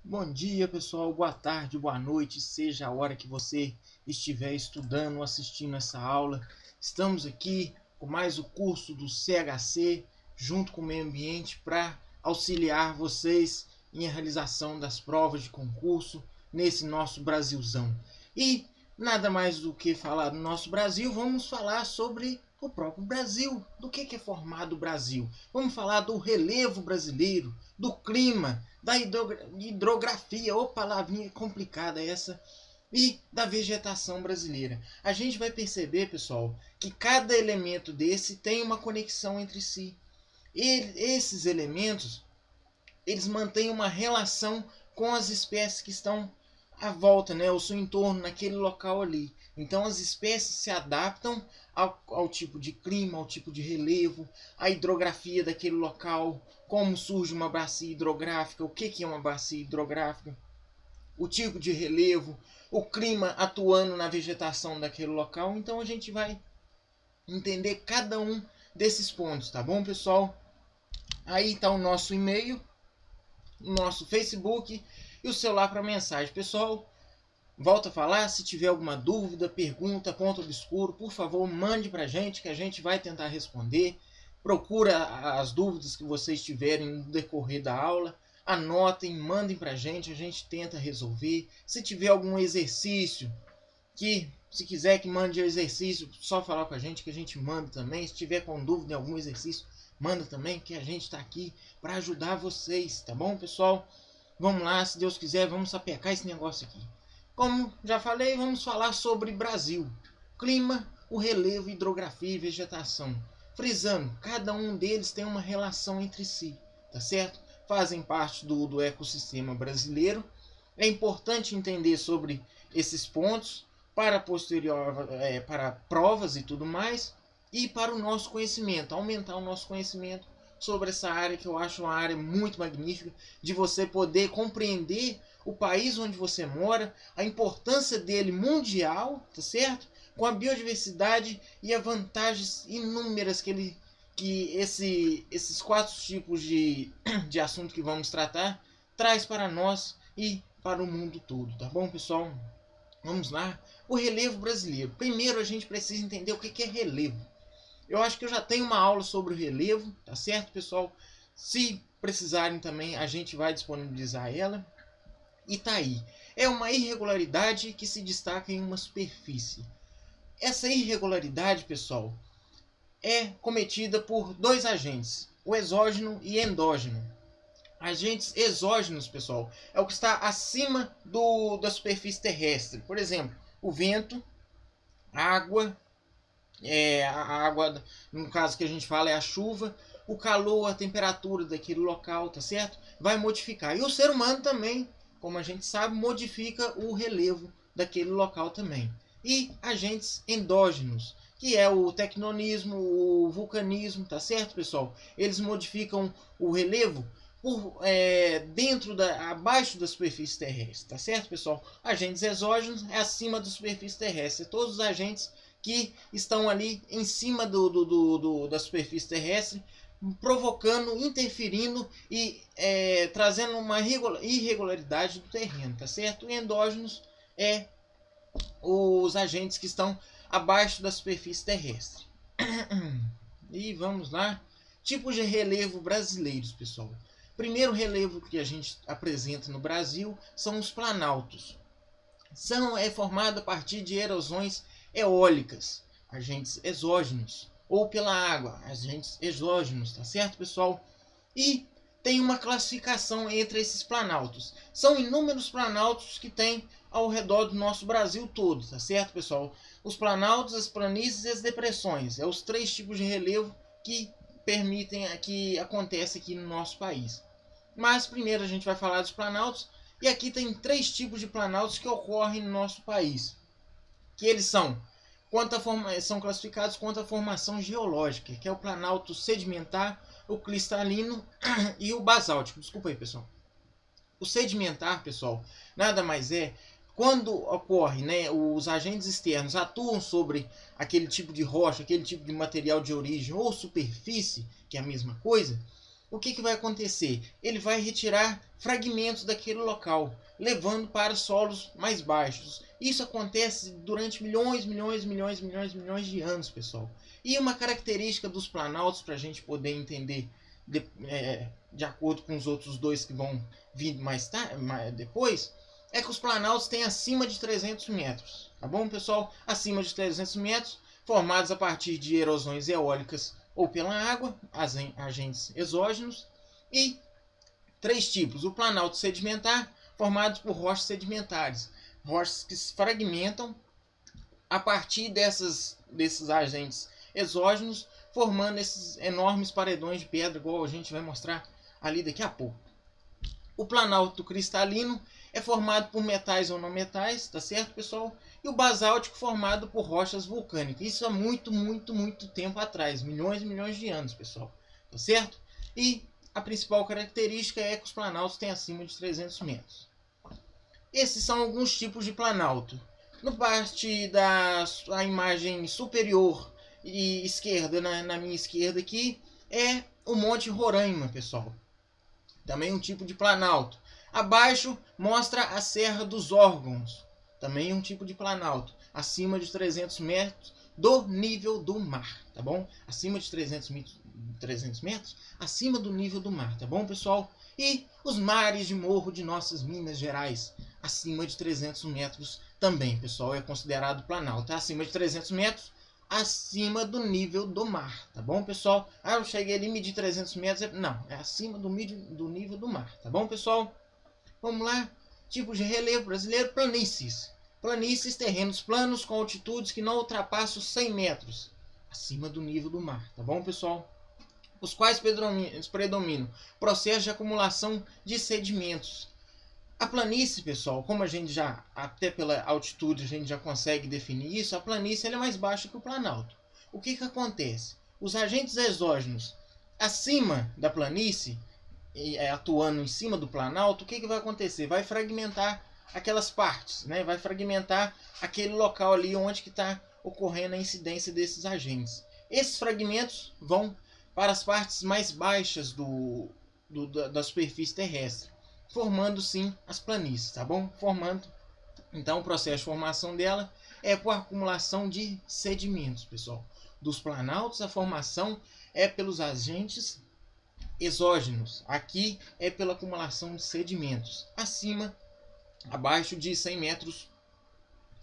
Bom dia, pessoal. Boa tarde, boa noite, seja a hora que você estiver estudando ou assistindo essa aula. Estamos aqui com mais o curso do CHC, junto com o meio ambiente, para auxiliar vocês em realização das provas de concurso nesse nosso Brasilzão. E nada mais do que falar do nosso Brasil, vamos falar sobre o próprio Brasil. Do que é formado o Brasil? Vamos falar do relevo brasileiro, do clima, da hidrografia, ô palavrinha complicada essa, e da vegetação brasileira. A gente vai perceber, pessoal, que cada elemento desse tem uma conexão entre si. E esses elementos, eles mantêm uma relação com as espécies que estão à volta, né, ao seu entorno, naquele local ali. Então as espécies se adaptam ao tipo de clima, ao tipo de relevo, à hidrografia daquele local, como surge uma bacia hidrográfica, o que é uma bacia hidrográfica, o tipo de relevo, o clima atuando na vegetação daquele local. Então a gente vai entender cada um desses pontos, tá bom, pessoal? Aí está o nosso e-mail, o nosso Facebook e o celular para mensagem. Pessoal, volto a falar, se tiver alguma dúvida, pergunta, ponto obscuro, por favor, mande para a gente que a gente vai tentar responder. Procura as dúvidas que vocês tiverem no decorrer da aula, anotem, mandem para a gente tenta resolver. Se tiver algum exercício, se quiser que mande exercício, só falar com a gente que a gente manda também. Se tiver com dúvida em algum exercício, manda também, que a gente está aqui para ajudar vocês, tá bom, pessoal? Vamos lá, se Deus quiser, vamos sapecar esse negócio aqui. Como já falei, vamos falar sobre Brasil. Clima, o relevo, hidrografia e vegetação. Frisando, cada um deles tem uma relação entre si, tá certo? Fazem parte do ecossistema brasileiro. É importante entender sobre esses pontos para para provas e tudo mais, e para o nosso conhecimento, aumentar o nosso conhecimento sobre essa área, que eu acho uma área muito magnífica, de você poder compreender o país onde você mora, a importância dele mundial, tá certo? Com a biodiversidade e as vantagens inúmeras que esses 4 tipos de assunto que vamos tratar traz para nós e para o mundo todo, tá bom, pessoal? Vamos lá. O relevo brasileiro. Primeiro a gente precisa entender o que é relevo. Eu acho que eu já tenho uma aula sobre o relevo, tá certo, pessoal? Se precisarem também, a gente vai disponibilizar ela. E tá aí. É uma irregularidade que se destaca em uma superfície. Essa irregularidade, pessoal, é cometida por 2 agentes, o exógeno e endógeno. Agentes exógenos, pessoal, é o que está acima da superfície terrestre. Por exemplo, o vento, a água, a água, no caso que a gente fala, é a chuva, o calor, a temperatura daquele local, tá certo? Vai modificar. E o ser humano também, como a gente sabe, modifica o relevo daquele local também. E agentes endógenos, que é o tectonismo, o vulcanismo, tá certo, pessoal? Eles modificam o relevo abaixo da superfície terrestre, tá certo, pessoal? Agentes exógenos é acima da superfície terrestre. Todos os agentes que estão ali em cima da superfície terrestre, provocando, interferindo e trazendo uma irregularidade do terreno, tá certo? E endógenos é os agentes que estão abaixo da superfície terrestre. E vamos lá. Tipos de relevo brasileiros, pessoal. Primeiro relevo que a gente apresenta no Brasil são os planaltos. É formado a partir de erosões eólicas, agentes exógenos, ou pela água, agentes exógenos, tá certo, pessoal? E tem uma classificação entre esses planaltos. São inúmeros planaltos que tem ao redor do nosso Brasil todo, tá certo, pessoal? Os planaltos, as planícies e as depressões. É os 3 tipos de relevo que permitem que acontece aqui no nosso país. Mas primeiro a gente vai falar dos planaltos. E aqui tem 3 tipos de planaltos que ocorrem no nosso país. Que eles são classificados quanto à formação geológica, que é o planalto sedimentar, o cristalino e o basáltico. Desculpa aí, pessoal. O sedimentar, pessoal, nada mais é quando ocorre, né, os agentes externos atuam sobre aquele tipo de rocha, aquele tipo de material de origem ou superfície, que é a mesma coisa. o que vai acontecer? Ele vai retirar fragmentos daquele local, levando para solos mais baixos. Isso acontece durante milhões de anos, pessoal. E uma característica dos planaltos, para a gente poder entender de acordo com os outros dois que vão vir depois, é que os planaltos têm acima de 300 metros. Tá bom, pessoal? Acima de 300 metros, formados a partir de erosões eólicas ou pela água, agentes exógenos, e 3 tipos. O planalto sedimentar, formado por rochas sedimentares, rochas que se fragmentam a partir desses agentes exógenos, formando esses enormes paredões de pedra, igual a gente vai mostrar ali daqui a pouco. O planalto cristalino é formado por metais ou não metais, tá certo, pessoal? E o basáltico formado por rochas vulcânicas. Isso há muito tempo atrás, milhões e milhões de anos, pessoal, tá certo? E a principal característica é que os planaltos têm acima de 300 metros. Esses são alguns tipos de planalto. No parte da imagem superior e esquerda, na minha esquerda aqui, é o Monte Roraima, pessoal. Também um tipo de planalto. Abaixo mostra a Serra dos Órgãos, também um tipo de planalto, acima de 300 metros do nível do mar, tá bom? Acima de 300 metros, acima do nível do mar, tá bom, pessoal? E os mares de Morro de Nossas Minas Gerais, acima de 300 metros também, pessoal, é considerado planalto. Acima de 300 metros, acima do nível do mar, tá bom, pessoal? Eu cheguei ali e medi 300 metros, não, é acima do nível do mar, tá bom, pessoal? Vamos lá, tipos de relevo brasileiro: planícies. Planícies, terrenos planos com altitudes que não ultrapassam 100 metros, acima do nível do mar, tá bom, pessoal? Os quais predominam processo de acumulação de sedimentos. A planície, pessoal, como a gente já, até pela altitude, a gente já consegue definir isso, a planície é mais baixa que o planalto. O que acontece? Os agentes exógenos acima da planície, atuando em cima do planalto, o que vai acontecer? Vai fragmentar aquelas partes, né? Vai fragmentar aquele local ali onde está ocorrendo a incidência desses agentes. Esses fragmentos vão para as partes mais baixas da superfície terrestre, formando sim as planícies, tá bom? Então o processo de formação dela é por acumulação de sedimentos, pessoal. Dos planaltos, a formação é pelos agentes exógenos. Aqui é pela acumulação de sedimentos. Abaixo de 100 metros,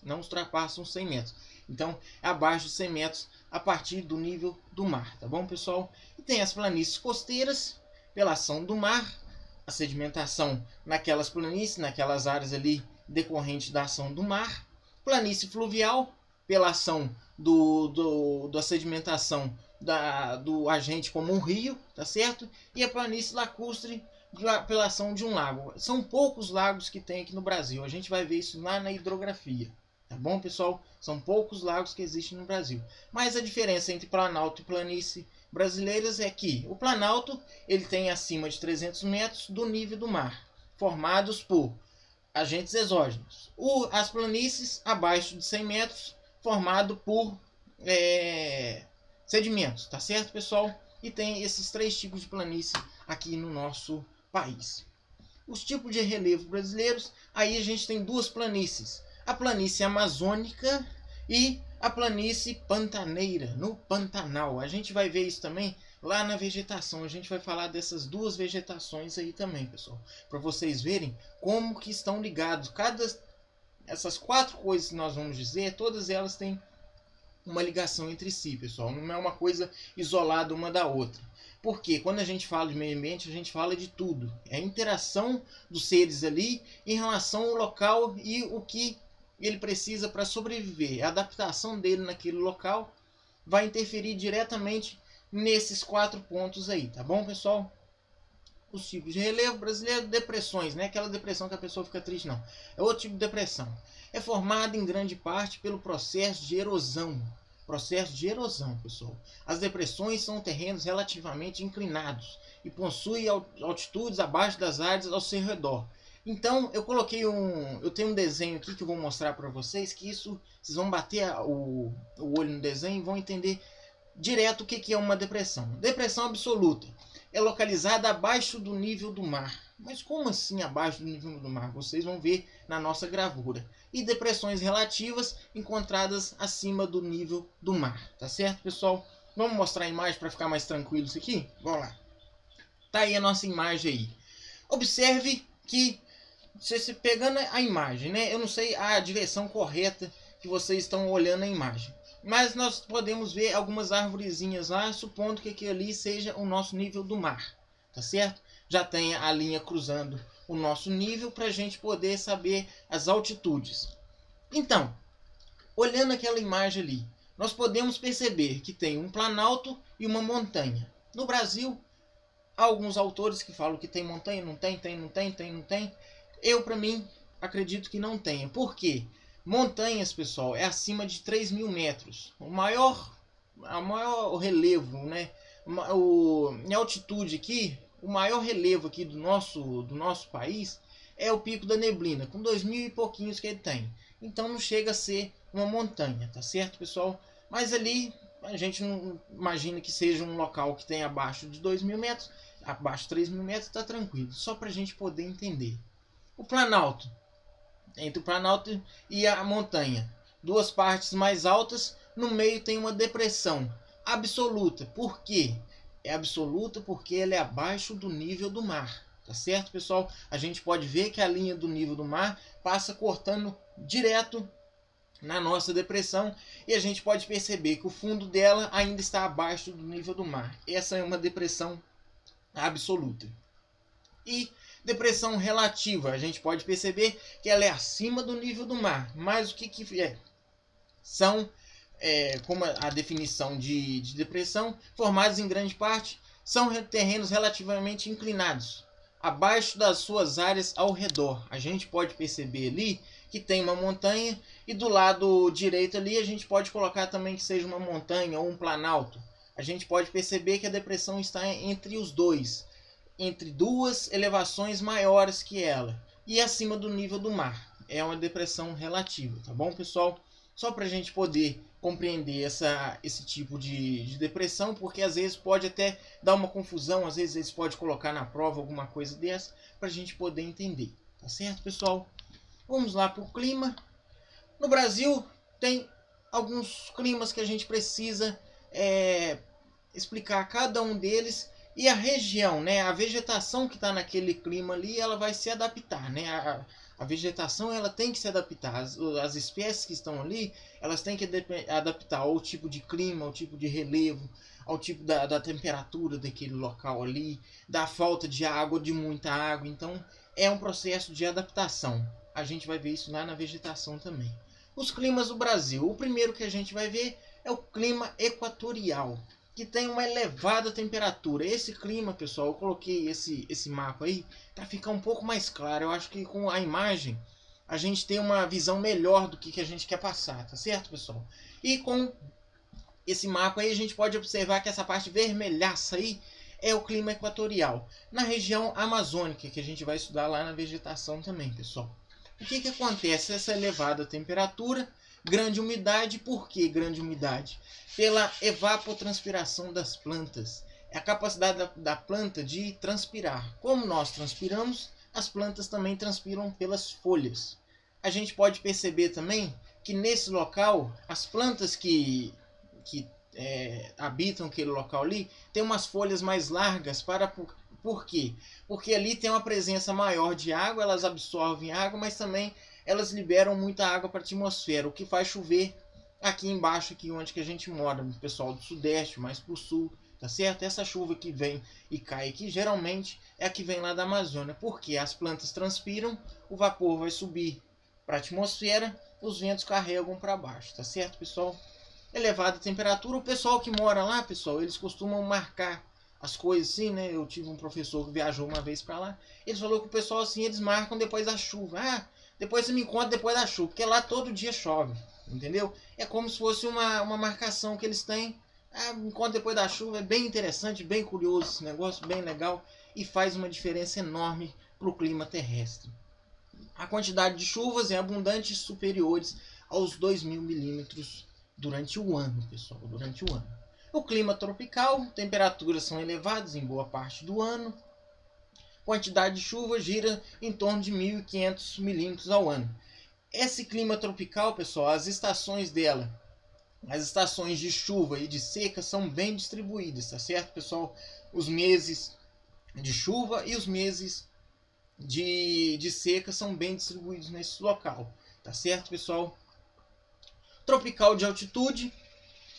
não ultrapassam 100 metros. Então, abaixo de 100 metros a partir do nível do mar, tá bom, pessoal? E tem as planícies costeiras, pela ação do mar, a sedimentação naquelas planícies, naquelas áreas ali decorrente da ação do mar. Planície fluvial, pela ação da sedimentação do agente como um rio, tá certo? E a planície lacustre, pela ação de um lago. São poucos lagos que tem aqui no Brasil. A gente vai ver isso lá na hidrografia. Tá bom, pessoal? São poucos lagos que existem no Brasil. Mas a diferença entre planalto e planície brasileiras é que o planalto ele tem acima de 300 metros do nível do mar, formados por agentes exógenos. As planícies abaixo de 100 metros, formado por sedimentos. Tá certo, pessoal? E tem esses 3 tipos de planície aqui no nosso país. Os tipos de relevo brasileiros, aí a gente tem 2 planícies. A planície amazônica e a planície pantaneira, no Pantanal. A gente vai ver isso também lá na vegetação. A gente vai falar dessas 2 vegetações aí também, pessoal, para vocês verem como que estão ligados. Essas 4 coisas que nós vamos dizer, todas elas têm uma ligação entre si, pessoal. Não é uma coisa isolada uma da outra. Porque quando a gente fala de meio ambiente, a gente fala de tudo. É a interação dos seres ali em relação ao local e o que ele precisa para sobreviver. A adaptação dele naquele local vai interferir diretamente nesses 4 pontos aí, tá bom, pessoal? Os tipos de relevo brasileiro: depressões, não é aquela depressão que a pessoa fica triste, não. É outro tipo de depressão. É formada em grande parte pelo processo de erosão. Pessoal. As depressões são terrenos relativamente inclinados e possuem altitudes abaixo das áreas ao seu redor. Então, eu tenho um desenho aqui que eu vou mostrar para vocês, que isso, vocês vão bater o olho no desenho e vão entender direto o que é uma depressão. Depressão absoluta é localizada abaixo do nível do mar. Mas como assim abaixo do nível do mar? Vocês vão ver na nossa gravura. E depressões relativas encontradas acima do nível do mar. Tá certo, pessoal? Vamos mostrar a imagem para ficar mais tranquilo isso aqui? Vamos lá. Tá aí a nossa imagem aí. Observe que, se pegando a imagem, né? Eu não sei a direção correta que vocês estão olhando a imagem. Mas nós podemos ver algumas arvorezinhas lá, supondo que aquilo ali seja o nosso nível do mar. Tá certo? Já tem a linha cruzando o nosso nível para a gente poder saber as altitudes. Então, olhando aquela imagem ali, nós podemos perceber que tem um planalto e uma montanha. No Brasil, há alguns autores que falam que tem montanha, não tem, não tem. Eu, para mim, acredito que não tenha. Por quê? Montanhas, pessoal, é acima de 3.000 metros. O maior relevo, né? Em altitude aqui, o maior relevo aqui do nosso país é o Pico da Neblina, com 2.000 e pouquinhos que ele tem. Então não chega a ser uma montanha, tá certo, pessoal? Mas ali a gente não imagina que seja um local que tem abaixo de 2.000 metros, abaixo de 3.000 metros, tá tranquilo. Só para a gente poder entender. O Planalto, entre o Planalto e a montanha, duas partes mais altas, no meio tem uma depressão absoluta. Por quê? É absoluta porque ela é abaixo do nível do mar. Tá certo, pessoal? A gente pode ver que a linha do nível do mar passa cortando direto na nossa depressão e a gente pode perceber que o fundo dela ainda está abaixo do nível do mar. Essa é uma depressão absoluta. E depressão relativa, a gente pode perceber que ela é acima do nível do mar. Mas o que é? São, como a definição de depressão, formados em grande parte, são terrenos relativamente inclinados, abaixo das suas áreas ao redor. A gente pode perceber ali que tem uma montanha e do lado direito ali a gente pode colocar também que seja uma montanha ou um planalto. A gente pode perceber que a depressão está entre os dois, entre duas elevações maiores que ela e acima do nível do mar. É uma depressão relativa, tá bom, pessoal? Só para a gente poder compreender esse tipo de depressão, porque às vezes pode até dar uma confusão, às vezes eles podem colocar na prova alguma coisa dessa, para a gente poder entender. Tá certo, pessoal? Vamos lá para o clima. No Brasil tem alguns climas que a gente precisa explicar cada um deles. E a região, né, a vegetação que está naquele clima ali, ela vai se adaptar, né? A vegetação ela tem que se adaptar. As espécies que estão ali, elas têm que adaptar ao tipo de clima, ao tipo de relevo, ao tipo da temperatura daquele local ali, da falta de água, de muita água. Então, é um processo de adaptação. A gente vai ver isso lá na vegetação também. Os climas do Brasil. O primeiro que a gente vai ver é o clima equatorial, que tem uma elevada temperatura. Esse clima, pessoal, eu coloquei esse mapa aí para ficar um pouco mais claro. Eu acho que com a imagem a gente tem uma visão melhor do que a gente quer passar, tá certo, pessoal? E com esse mapa aí a gente pode observar que essa parte vermelhaça aí é o clima equatorial, na região amazônica, que a gente vai estudar lá na vegetação também, pessoal. O que acontece? Essa elevada temperatura, grande umidade. Por que grande umidade? Pela evapotranspiração das plantas. É a capacidade da planta de transpirar. Como nós transpiramos, as plantas também transpiram pelas folhas. A gente pode perceber também que nesse local, as plantas que habitam aquele local ali, tem umas folhas mais largas. Por quê? Porque ali tem uma presença maior de água, elas absorvem água, mas também elas liberam muita água para a atmosfera, o que faz chover aqui embaixo, aqui onde que a gente mora, o pessoal do sudeste, mais para o sul, tá certo? Essa chuva que vem e cai aqui, geralmente é a que vem lá da Amazônia, porque as plantas transpiram, o vapor vai subir para a atmosfera, os ventos carregam para baixo, tá certo, pessoal? Elevada temperatura, o pessoal que mora lá, pessoal, eles costumam marcar as coisas assim, né? Eu tive um professor que viajou uma vez para lá, ele falou que o pessoal assim, eles marcam depois da chuva. Depois você me encontra depois da chuva, porque lá todo dia chove, entendeu? É como se fosse uma marcação que eles têm. Me encontra depois da chuva, é bem interessante, bem curioso esse negócio, bem legal e faz uma diferença enorme para o clima terrestre. A quantidade de chuvas é abundante, superiores aos 2.000 milímetros durante o ano, pessoal, durante o ano. O clima tropical, temperaturas são elevadas em boa parte do ano. Quantidade de chuva gira em torno de 1.500 milímetros ao ano. Esse clima tropical, pessoal, as estações dela, as estações de chuva e de seca são bem distribuídas, tá certo, pessoal? Os meses de chuva e os meses de seca são bem distribuídos nesse local, tá certo, pessoal? Tropical de altitude,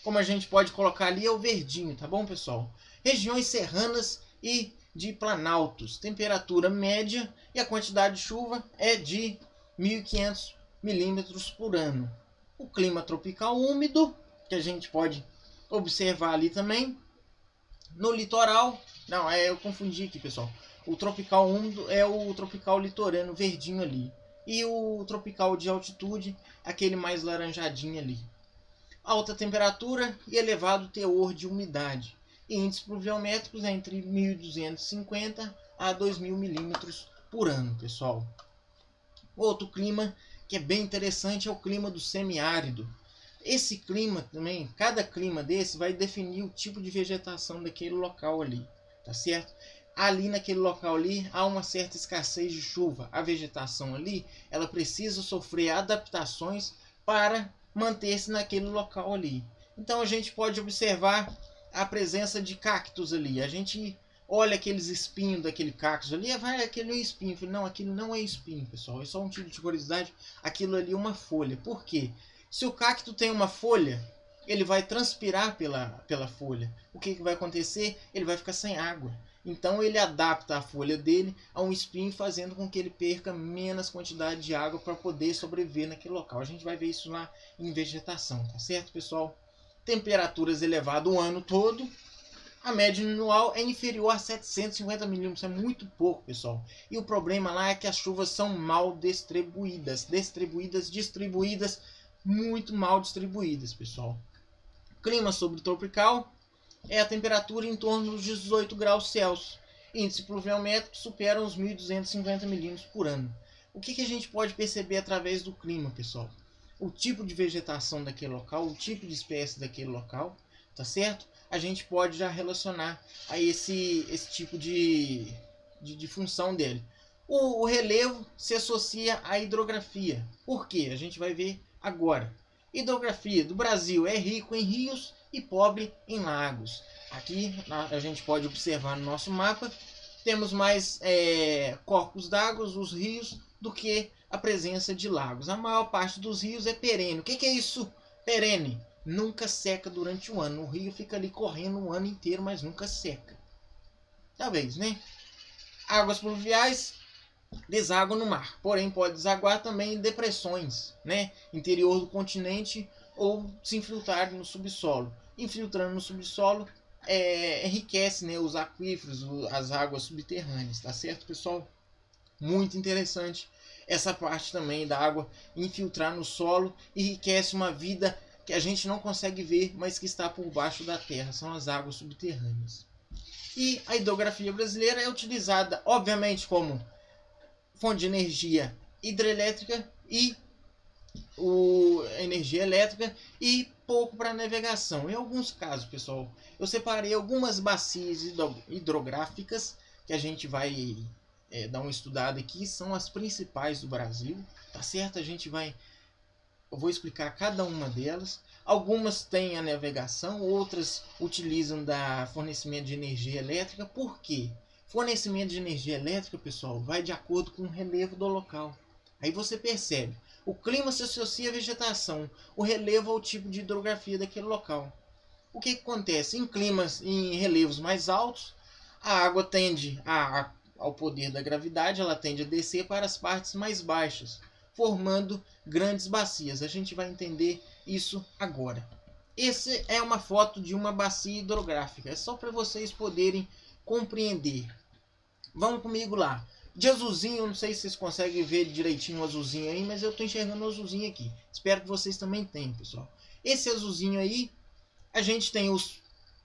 como a gente pode colocar ali, é o verdinho, tá bom, pessoal? Regiões serranas e de planaltos, temperatura média e a quantidade de chuva é de 1.500 milímetros por ano. O clima tropical úmido, que a gente pode observar ali também. No litoral, não, eu confundi aqui, pessoal. O tropical úmido é o tropical litorâneo verdinho ali. E o tropical de altitude, aquele mais laranjadinho ali. Alta temperatura e elevado teor de umidade. Índices pluviométricos entre 1.250 a 2.000 milímetros por ano, pessoal. Outro clima que é bem interessante é o clima do semiárido. Esse clima também, cada clima desse vai definir o tipo de vegetação daquele local ali, tá certo? Ali naquele local ali há uma certa escassez de chuva. A vegetação ali, ela precisa sofrer adaptações para manter-se naquele local ali. Então a gente pode observar a presença de cactos ali. A gente olha aqueles espinhos daquele cactus ali, vai aquele espinho. Não, aquilo não é espinho, pessoal. É só um tipo de curiosidade. Aquilo ali é uma folha. Por quê? Se o cacto tem uma folha, ele vai transpirar pela folha. O que vai acontecer? Ele vai ficar sem água. Então ele adapta a folha dele a um espinho, fazendo com que ele perca menos quantidade de água para poder sobreviver naquele local. A gente vai ver isso lá em vegetação, tá certo, pessoal? Temperaturas elevadas o ano todo. A média anual é inferior a 750 milímetros, é muito pouco, pessoal. E o problema lá é que as chuvas são mal distribuídas, muito mal distribuídas, pessoal. Clima subtropical é a temperatura em torno dos 18 graus Celsius. Índice pluviométrico supera os 1.250 milímetros por ano. O que a gente pode perceber através do clima, pessoal? O tipo de vegetação daquele local, o tipo de espécie daquele local, tá certo? A gente pode já relacionar a esse tipo de função dele. O relevo se associa à hidrografia. Por quê? A gente vai ver agora. Hidrografia do Brasil é rico em rios e pobre em lagos. Aqui a gente pode observar no nosso mapa, temos mais corpos d'água, os rios, do que a presença de lagos. A maior parte dos rios é perene. O que é isso? Perene. Nunca seca durante o ano. O rio fica ali correndo o ano inteiro, mas nunca seca. Talvez, né? Águas pluviais desaguam no mar, porém pode desaguar também em depressões, né? Interior do continente, ou se infiltrar no subsolo. Infiltrando no subsolo, enriquece, né, os aquíferos, as águas subterrâneas, tá certo, pessoal? Muito interessante essa parte também da água infiltrar no solo, enriquece uma vida que a gente não consegue ver, mas que está por baixo da terra, são as águas subterrâneas. E a hidrografia brasileira é utilizada, obviamente, como fonte de energia hidrelétrica e energia elétrica e pouco para navegação. Em alguns casos, pessoal, eu separei algumas bacias hidrográficas que a gente vai dar uma estudada aqui, são as principais do Brasil, tá certo? Eu vou explicar cada uma delas. Algumas têm a navegação, outras utilizam da fornecimento de energia elétrica. Por quê? Fornecimento de energia elétrica, pessoal, vai de acordo com o relevo do local. Aí você percebe, o clima se associa à vegetação, o relevo ao tipo de hidrografia daquele local. O que acontece? Em relevos mais altos, a água tende ao poder da gravidade, ela tende a descer para as partes mais baixas, formando grandes bacias. A gente vai entender isso agora. Essa é uma foto de uma bacia hidrográfica, é só para vocês poderem compreender. Vamos comigo lá. De azulzinho, não sei se vocês conseguem ver direitinho o azulzinho aí, mas eu estou enxergando o azulzinho aqui. Espero que vocês também tenham, pessoal. Esse azulzinho aí, a gente tem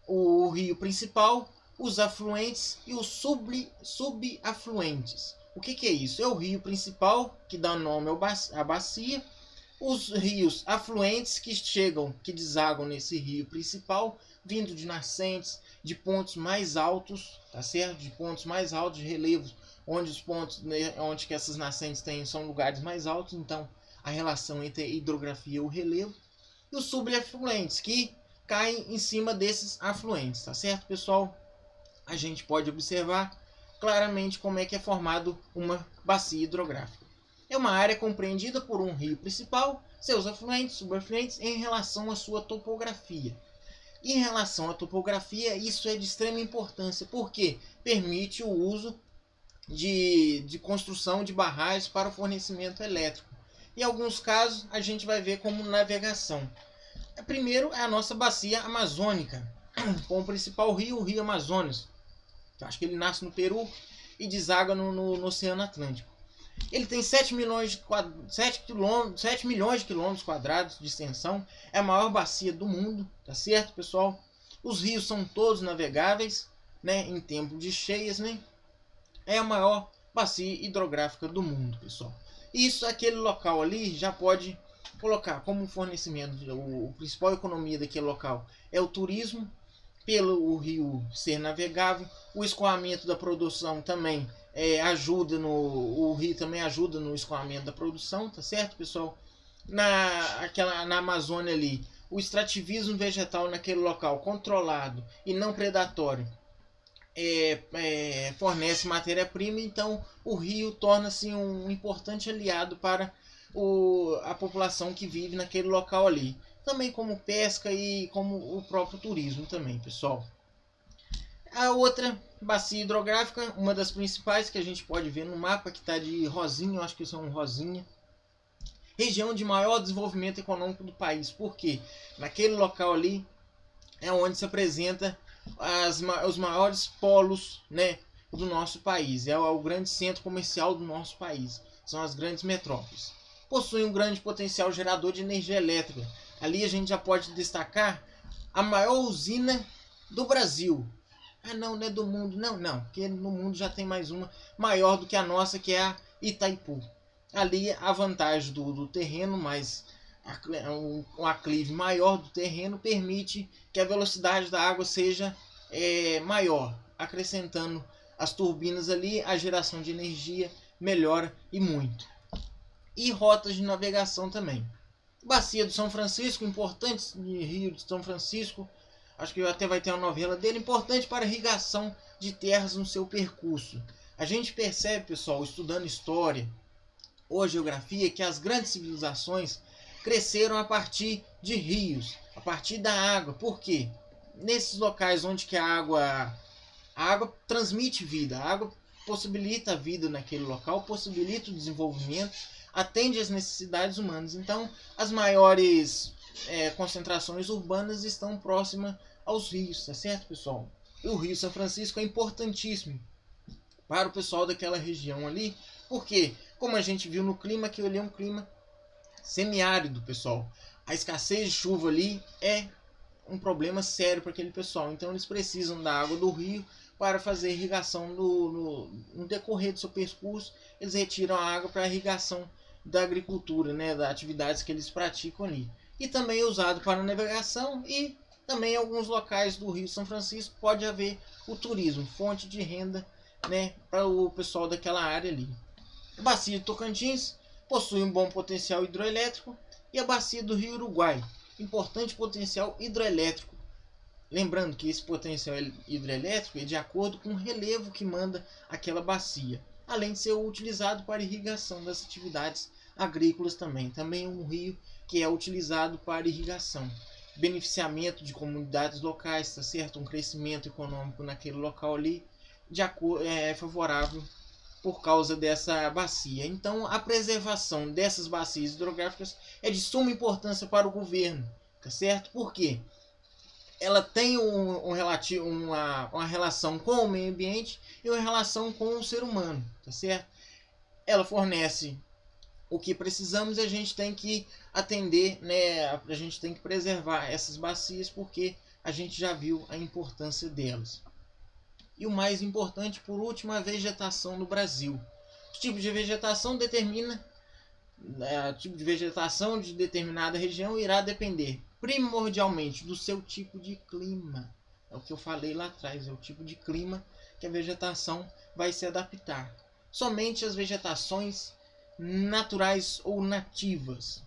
o rio principal, os afluentes e os subafluentes. O que é isso? É o rio principal, que dá nome à bacia, os rios afluentes que desaguam nesse rio principal, vindo de nascentes, de pontos mais altos, tá certo? De pontos mais altos, de relevos, onde os pontos, né, onde que essas nascentes têm, são lugares mais altos, então a relação entre a hidrografia e o relevo. E os subafluentes, que caem em cima desses afluentes, tá certo, pessoal? A gente pode observar claramente como é que é formado uma bacia hidrográfica. É uma área compreendida por um rio principal, seus afluentes, subafluentes, em relação à sua topografia. Em relação à topografia, isso é de extrema importância, porque permite o uso de construção de barragens para o fornecimento elétrico. Em alguns casos, a gente vai ver como navegação. Primeiro é a nossa bacia amazônica, com o principal rio, o Rio Amazonas. Eu acho que ele nasce no Peru e deságua no Oceano Atlântico. Ele tem 7 milhões de quilômetros quadrados de extensão. É a maior bacia do mundo, tá certo, pessoal? Os rios são todos navegáveis, né, em tempo de cheias, né? É a maior bacia hidrográfica do mundo, pessoal. Isso, aquele local ali já pode colocar como fornecimento, a principal economia daquele local é o turismo, pelo rio ser navegável. O escoamento da produção também o rio também ajuda no escoamento da produção, tá certo, pessoal? Na Amazônia ali, o extrativismo vegetal naquele local controlado e não predatório fornece matéria-prima, então o rio torna-se um importante aliado para a população que vive naquele local ali. Também como pesca e como o próprio turismo também, pessoal. A outra bacia hidrográfica, uma das principais que a gente pode ver no mapa, que está de rosinha, eu acho que são rosinha. Região de maior desenvolvimento econômico do país. Por quê? Naquele local ali é onde se apresenta os maiores polos, né, do nosso país. É o grande centro comercial do nosso país. São as grandes metrópoles. Possui um grande potencial gerador de energia elétrica. Ali a gente já pode destacar a maior usina do Brasil. Ah, não é do mundo. Não, porque no mundo já tem mais uma maior do que a nossa, que é a Itaipu. Ali a vantagem do terreno, mas um aclive maior do terreno permite que a velocidade da água seja maior, acrescentando as turbinas ali, a geração de energia melhora e muito. E rotas de navegação também. Bacia do São Francisco, importante de Rio de São Francisco, acho que até vai ter uma novela dele, importante para a irrigação de terras no seu percurso. A gente percebe, pessoal, estudando história ou geografia, que as grandes civilizações cresceram a partir de rios, a partir da água. Por quê? Nesses locais onde que a água transmite vida, a água possibilita a vida naquele local, possibilita o desenvolvimento, atende às necessidades humanas. Então, as maiores concentrações urbanas estão próximas aos rios, tá certo, pessoal? E o Rio São Francisco é importantíssimo para o pessoal daquela região ali, porque, como a gente viu no clima, que ali é um clima semiárido, pessoal. A escassez de chuva ali é um problema sério para aquele pessoal. Então eles precisam da água do rio para fazer irrigação no decorrer do seu percurso. Eles retiram a água para a irrigação da agricultura, né, das atividades que eles praticam ali. E também é usado para navegação, e também em alguns locais do Rio São Francisco pode haver o turismo, fonte de renda, né, para o pessoal daquela área ali. A bacia de Tocantins possui um bom potencial hidroelétrico, e a bacia do Rio Uruguai, importante potencial hidroelétrico. Lembrando que esse potencial hidrelétrico é de acordo com o relevo que manda aquela bacia, além de ser utilizado para irrigação das atividades agrícolas também. Também é um rio que é utilizado para irrigação, beneficiamento de comunidades locais, tá certo? Um crescimento econômico naquele local ali é favorável por causa dessa bacia. Então, a preservação dessas bacias hidrográficas é de suma importância para o governo, tá certo? Por quê? Ela tem uma relação com o meio ambiente e uma relação com o ser humano, tá certo? Ela fornece o que precisamos e a gente tem que atender, né? A gente tem que preservar essas bacias, porque a gente já viu a importância delas. E o mais importante, por último, a vegetação no Brasil. O tipo de vegetação determina o tipo de vegetação de determinada região irá depender primordialmente do seu tipo de clima. É o que eu falei lá atrás, é o tipo de clima que a vegetação vai se adaptar. Somente as vegetações naturais ou nativas.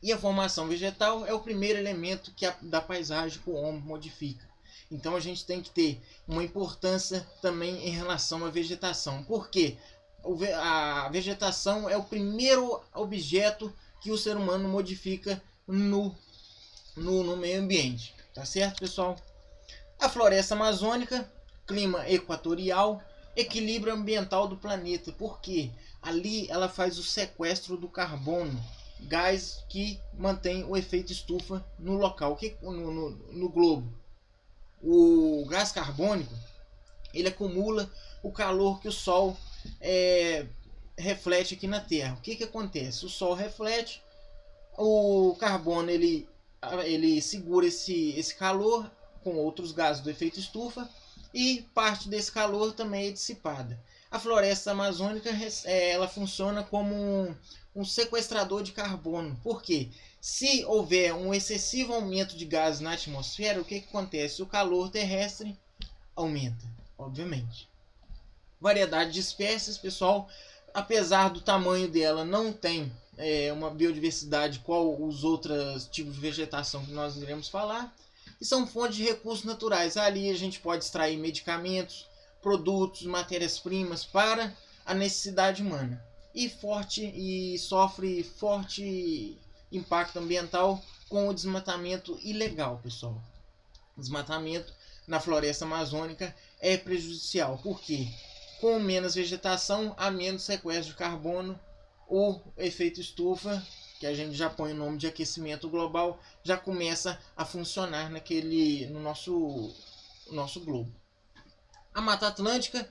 E a formação vegetal é o primeiro elemento da paisagem que o homem modifica. Então a gente tem que ter uma importância também em relação à vegetação. Por quê? A vegetação é o primeiro objeto que o ser humano modifica no meio ambiente. Tá certo, pessoal? A floresta amazônica, clima equatorial, equilíbrio ambiental do planeta. Por quê? Ali ela faz o sequestro do carbono, gás que mantém o efeito estufa no local, no globo. O gás carbônico, ele acumula o calor que o Sol reflete aqui na Terra. O que acontece? O Sol reflete, o carbono ele segura esse calor com outros gases do efeito estufa e parte desse calor também é dissipada. A floresta amazônica ela funciona como um sequestrador de carbono. Por quê? Se houver um excessivo aumento de gases na atmosfera, o que acontece? O calor terrestre aumenta, obviamente. Variedade de espécies, pessoal, apesar do tamanho dela não tem uma biodiversidade qual os outros tipos de vegetação que nós iremos falar, e são fontes de recursos naturais. Ali a gente pode extrair medicamentos, produtos, matérias-primas para a necessidade humana. E sofre forte impacto ambiental com o desmatamento ilegal, pessoal. Desmatamento na floresta amazônica é prejudicial. Por quê? Com menos vegetação, há menos sequestro de carbono. O efeito estufa, que a gente já põe o nome de aquecimento global, já começa a funcionar no nosso globo. A Mata Atlântica,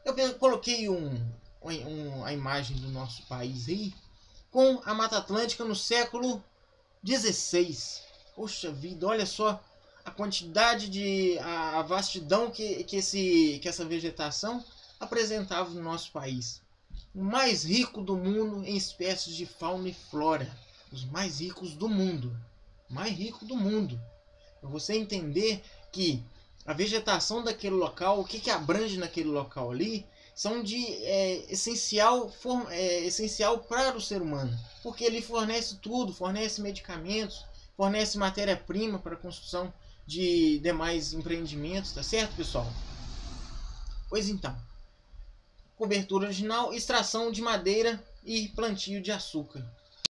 eu coloquei a imagem do nosso país aí, com a Mata Atlântica no século XVI. Poxa vida, olha só a quantidade a vastidão que essa vegetação apresentava no nosso país. O mais rico do mundo em espécies de fauna e flora. Os mais ricos do mundo. Mais rico do mundo. Para você entender que a vegetação daquele local, o que abrange naquele local ali, são de essencial para o ser humano. Porque ele fornece tudo, fornece medicamentos, fornece matéria-prima para a construção de demais empreendimentos, tá certo, pessoal? Pois então, cobertura original, extração de madeira e plantio de açúcar.